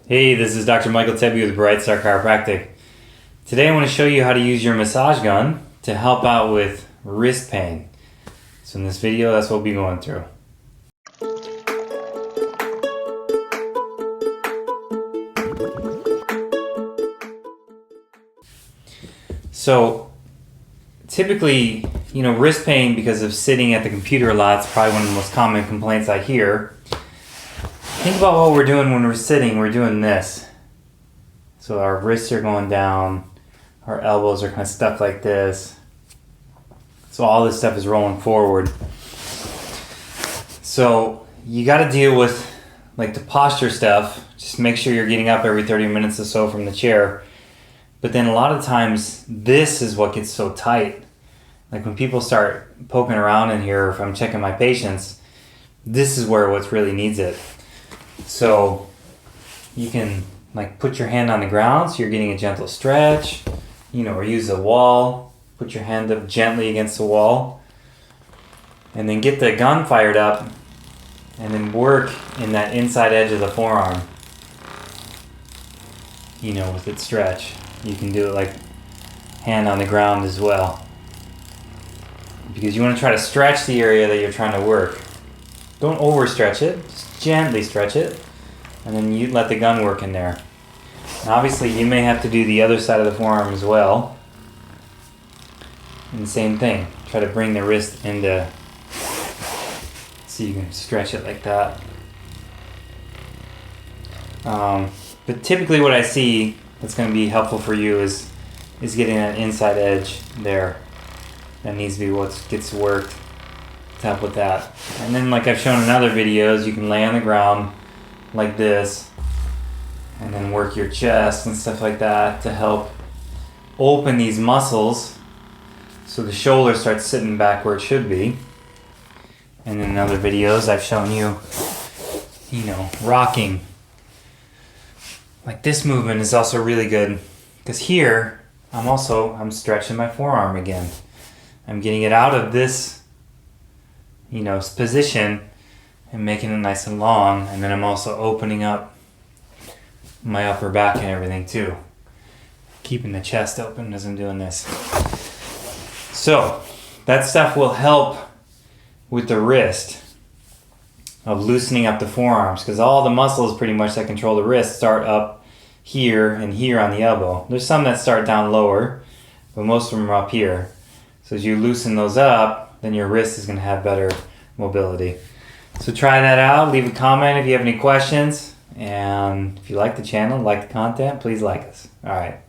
Hey, this is Dr. Michael Tebbe with Bright Star Chiropractic. Today I want to show you how to use your massage gun to help out with wrist pain. So in this video, that's what we'll be going through. So typically, wrist pain because of sitting at the computer a lot is probably one of the most common complaints I hear. Think about what we're doing when we're sitting. We're doing this. So our wrists are going down, our elbows are kind of stuck like this. So all this stuff is rolling forward. So you got to deal with like the posture stuff. Just make sure you're getting up every 30 minutes or so from the chair. But then a lot of times this is what gets so tight. Like when people start poking around in here, if I'm checking my patients, this is where what really needs it. So you can like put your hand on the ground so you're getting a gentle stretch, or use the wall, put your hand up gently against the wall, and then get the gun fired up and then work in that inside edge of the forearm, with its stretch. You can do it like hand on the ground as well, because you want to try to stretch the area that you're trying to work. Don't overstretch it, just gently stretch it, and then you let the gun work in there. And obviously you may have to do the other side of the forearm as well. And the same thing, try to bring the wrist into, so you can stretch it like that. But typically what I see that's going to be helpful for you is getting that inside edge there. That needs to be what gets worked to help with that. And then, like I've shown in other videos, you can lay on the ground like this and then work your chest and stuff like that to help open these muscles so the shoulder starts sitting back where it should be. And in other videos I've shown you, rocking. Like this movement is also really good because here I'm stretching my forearm again. I'm getting it out of this position and making it nice and long, and then I'm also opening up my upper back and everything too, keeping the chest open as I'm doing this. So that stuff will help with the wrist of loosening up the forearms, because all the muscles pretty much that control the wrist start up here and here on the elbow. There's some that start down lower, but most of them are up here. So as you loosen those up, then your wrist is going to have better mobility. So try that out. Leave a comment if you have any questions. And if you like the channel, like the content, please like us. All right.